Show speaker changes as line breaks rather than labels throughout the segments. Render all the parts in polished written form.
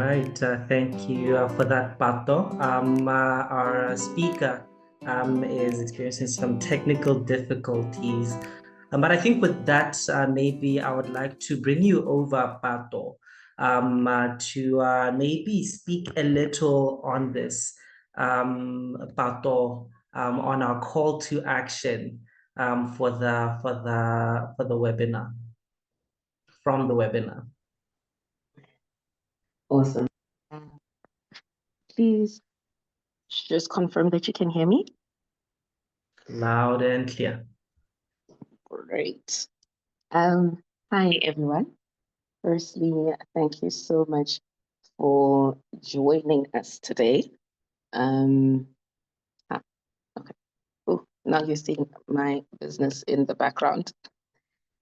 right, thank you for that, Pato. Our speaker is experiencing some technical difficulties. But I think with that, maybe I would like to bring you over, Pato, to maybe speak a little on this, Pato, on our call to action for the webinar, from the webinar.
Awesome. Please just confirm that you can hear me.
Loud and clear.
Great. Hi, everyone. Firstly, thank you so much for joining us today. Okay. Oh, now you're seeing my business in the background.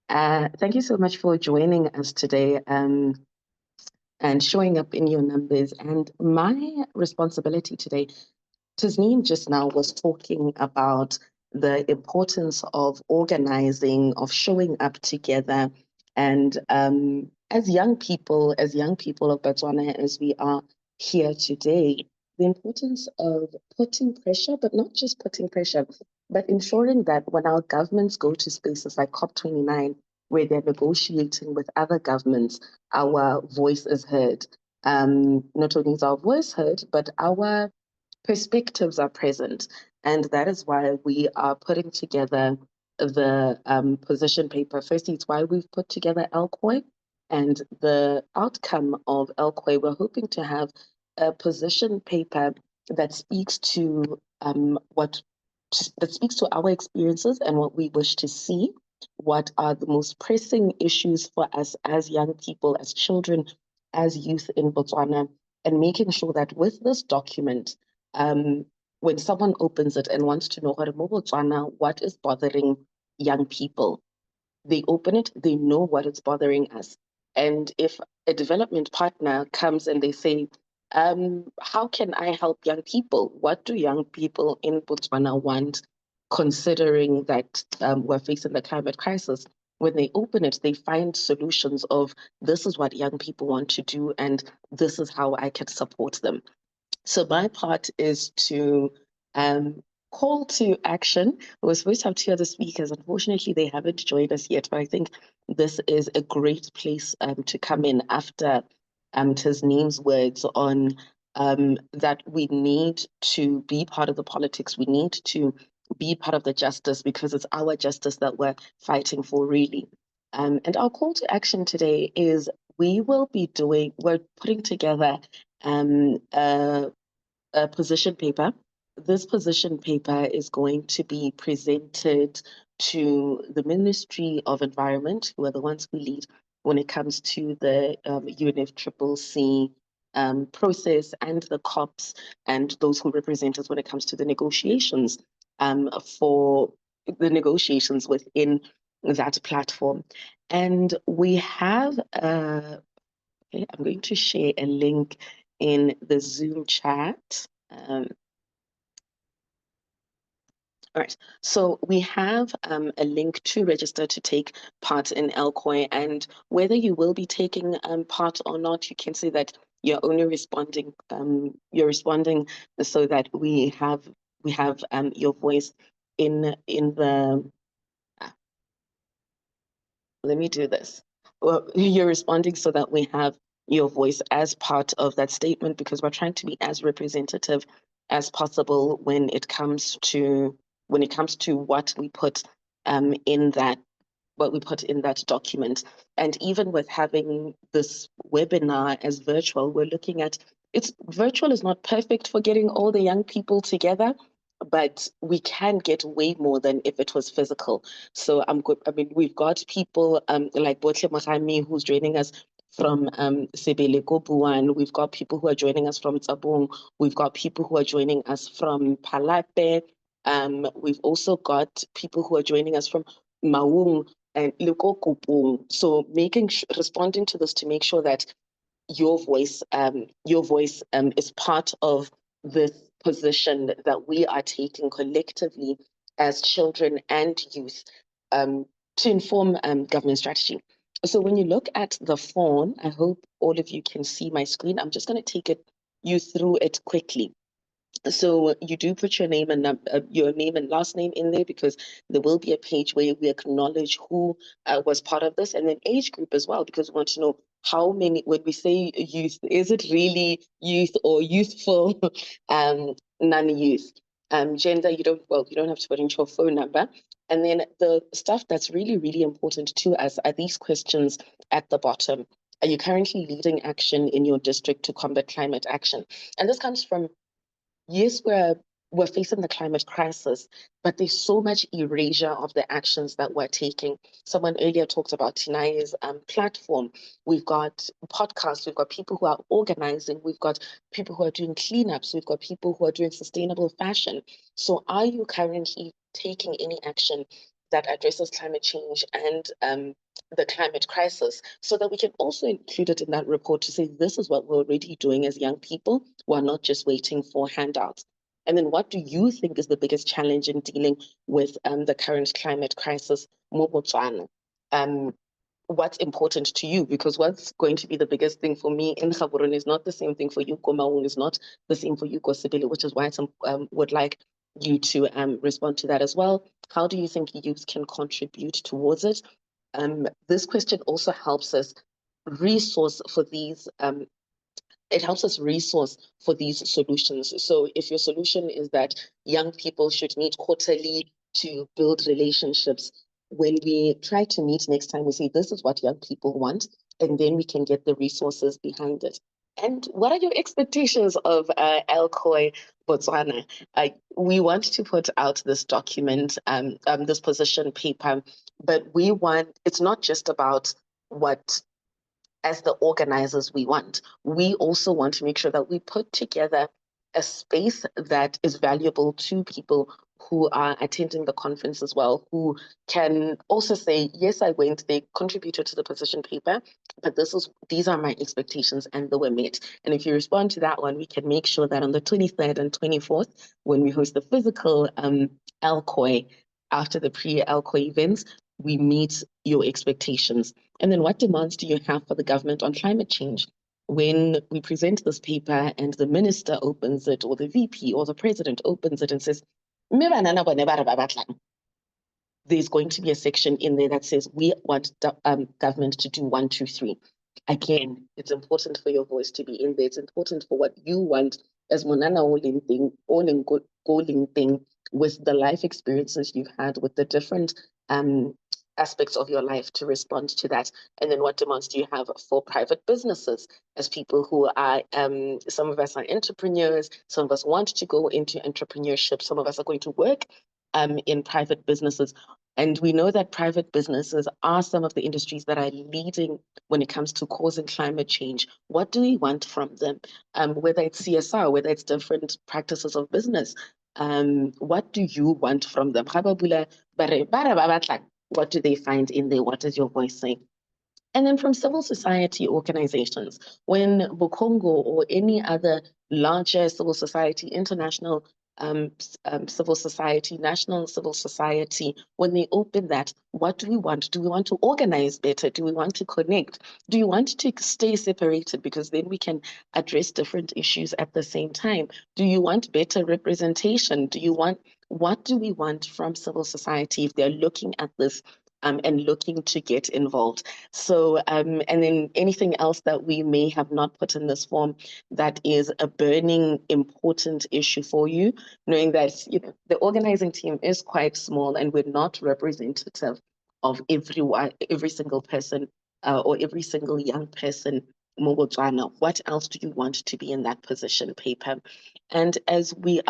Thank you so much for joining us today and showing up in your numbers. And my responsibility today, Tasneem just now was talking about the importance of organizing, of showing up together. And as young people of Botswana, as we are here today, the importance of putting pressure, but not just putting pressure, but ensuring that when our governments go to spaces like COP29, where they're negotiating with other governments, our voice is heard. Not only is our voice heard, but our perspectives are present. And that is why we are putting together the position paper. Firstly, it's why we've put together LCOY. And the outcome of LCOY, we're hoping to have a position paper that speaks to that speaks to our experiences and what we wish to see. What are the most pressing issues for us as young people, as children, as youth in Botswana, and making sure that with this document, when someone opens it and wants to know what is bothering young people, they open it, they know what is bothering us. And if a development partner comes and they say, how can I help young people? What do young people in Botswana want, considering that we're facing the climate crisis? When they open it, they find solutions of this is what young people want to do, and this is how I can support them. So my part is to call to action. We were supposed to have two other speakers. Unfortunately, they haven't joined us yet, but I think this is a great place to come in after Tasneem's words on that we need to be part of the politics. We need to be part of the justice because it's our justice that we're fighting for, really. And our call to action today is we're putting together a position paper. This position paper is going to be presented to the Ministry of Environment, who are the ones who lead when it comes to the UNFCCC process, and the COPs and those who represent us when it comes to the negotiations for the negotiations within that platform. And we have okay, I'm going to share a link in the Zoom chat. All right, so we have a link to register to take part in LCOY, and whether you will be taking part or not, you can say that you're only responding. You're responding so that we have your voice in the. Let me do this. Well, you're responding so that we have your voice as part of that statement, because we're trying to be as representative as possible when it comes to what we put in that document. And even with having this webinar as virtual, we're looking at virtual is not perfect for getting all the young people together, but we can get way more than if it was physical. So we've got people like Botle Mahami, who's joining us from Sebele Kopuan. We've got people who are joining us from Tsabong. We've got people who are joining us from Palape. We've also got people who are joining us from Maung and Lekokopong. So responding to this to make sure that your voice is part of this position that we are taking collectively as children and youth to inform government strategy. So when you look at the phone, I hope all of you can see my screen. I'm just going to take you through it quickly. So you do put your name and last name in there, because there will be a page where we acknowledge who was part of this, and then age group as well, because we want to know how many. When we say youth, is it really youth or youthful, non-youth? Gender, you don't have to put in your phone number. And then the stuff that's really, really important to us are these questions at the bottom. Are you currently leading action in your district to combat climate action? And this comes from, yes, we're facing the climate crisis, but there's so much erasure of the actions that we're taking. Someone earlier talked about Tinaya's platform. We've got podcasts, we've got people who are organizing, we've got people who are doing cleanups, we've got people who are doing sustainable fashion. So are you currently taking any action that addresses climate change and the climate crisis, so that we can also include it in that report to say this is what we're already doing as young people. We're not just waiting for handouts. And then what do you think is the biggest challenge in dealing with the current climate crisis, mo Botswana? What's important to you? Because what's going to be the biggest thing for me in Gaborone is not the same thing for you, Komaung is not the same for you, Kosibili, which is why I would like you to respond to that as well. How do you think youth can contribute towards it? This question also helps us resource for these it helps us resource for these solutions. So if your solution is that young people should meet quarterly to build relationships, when we try to meet next time, we say, this is what young people want, and then we can get the resources behind it. And what are your expectations of LCOY Botswana? We want to put out this document, this position paper, but it's not just about what, as the organizers, we want. We also want to make sure that we put together a space that is valuable to people who are attending the conference as well, who can also say, yes, I went, they contributed to the position paper, but these are my expectations and they were met. And if you respond to that one, we can make sure that on the 23rd and 24th, when we host the physical LCOY, after the pre-LCOY events, we meet your expectations. And then what demands do you have for the government on climate change? When we present this paper and the minister opens it, or the VP or the president opens it and says, there's going to be a section in there that says, we want government to do 1, 2, 3. Again, it's important for your voice to be in there. It's important for what you want as Monana all in thing, with the life experiences you've had, with the different aspects of your life, to respond to that. And then what demands do you have for private businesses, as people who are, some of us are entrepreneurs, some of us want to go into entrepreneurship, some of us are going to work in private businesses. And we know that private businesses are some of the industries that are leading when it comes to causing climate change. What do we want from them? Whether it's CSR, whether it's different practices of business, what do you want from them? What do they find in there? What does your voice say? And then from civil society organizations, when Bukongo or any other larger civil society, international civil society, national civil society, when they open that, what do we want? Do we want to organize better? Do we want to connect? Do you want to stay separated? Because then we can address different issues at the same time. Do you want better representation? What do we want from civil society if they're looking at this and looking to get involved? So, and then anything else that we may have not put in this form that is a burning, important issue for you, knowing that the organizing team is quite small and we're not representative of everyone, every single person or every single young person. Botswana, what else do you want to be in that position paper? And as we're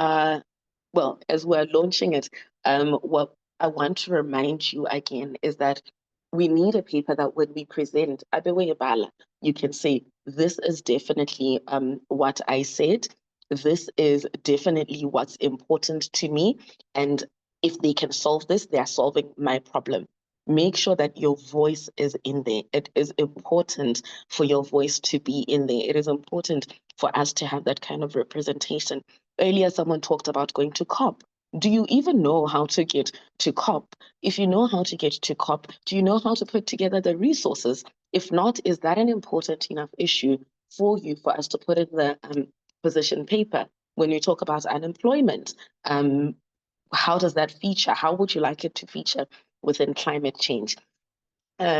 launching it, what I want to remind you again is that we need a paper that when we present, you can say, this is definitely what I said. This is definitely what's important to me. And if they can solve this, they are solving my problem. Make sure that your voice is in there. It is important for your voice to be in there. It is important for us to have that kind of representation. Earlier, someone talked about going to COP. do you even know how to get to COP? If you know how to get to COP, do you know how to put together the resources? If not, is that an important enough issue for you for us to put in the position paper? When you talk about unemployment, how does that feature? How would you like it to feature within climate change?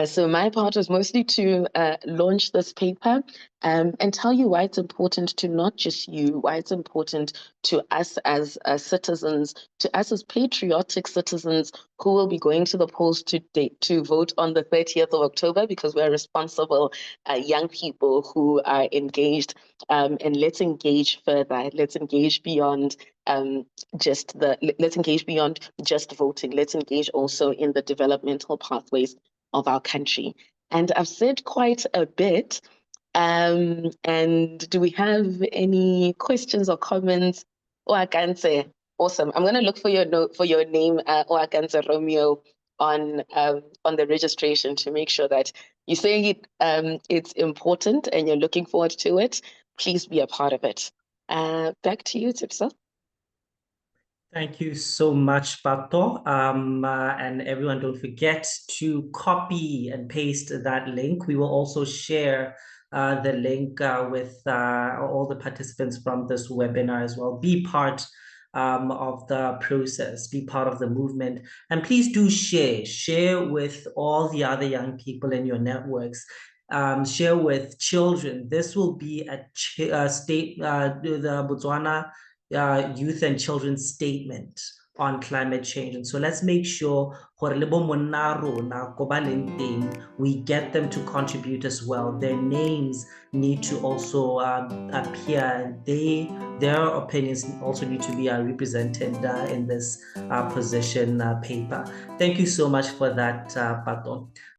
So my part was mostly to launch this paper and tell you why it's important to not just you, why it's important to us as citizens, to us as patriotic citizens who will be going to the polls to vote on the 30th of October, because we're responsible young people who are engaged. And let's engage further. Let's engage beyond let's engage beyond just voting. Let's engage also in the developmental pathways of our country. And I've said quite a bit. And do we have any questions or comments? Oakanse, awesome. I'm going to look for your note for your name, Oakanse Romeo, on the registration to make sure that you're saying it's important and you're looking forward to it. Please be a part of it. Back to you, Tipsa.
Thank you so much, Pato. And everyone, don't forget to copy and paste that link. We will also share the link with all the participants from this webinar as well. Be part of the process, be part of the movement, and please do share with all the other young people in your networks. Share with children. This will be a state, the Botswana youth and children's statement on climate change. And so let's make sure we get them to contribute as well. Their names need to also appear. Their opinions also need to be represented in this position paper. Thank you so much for that, Pato.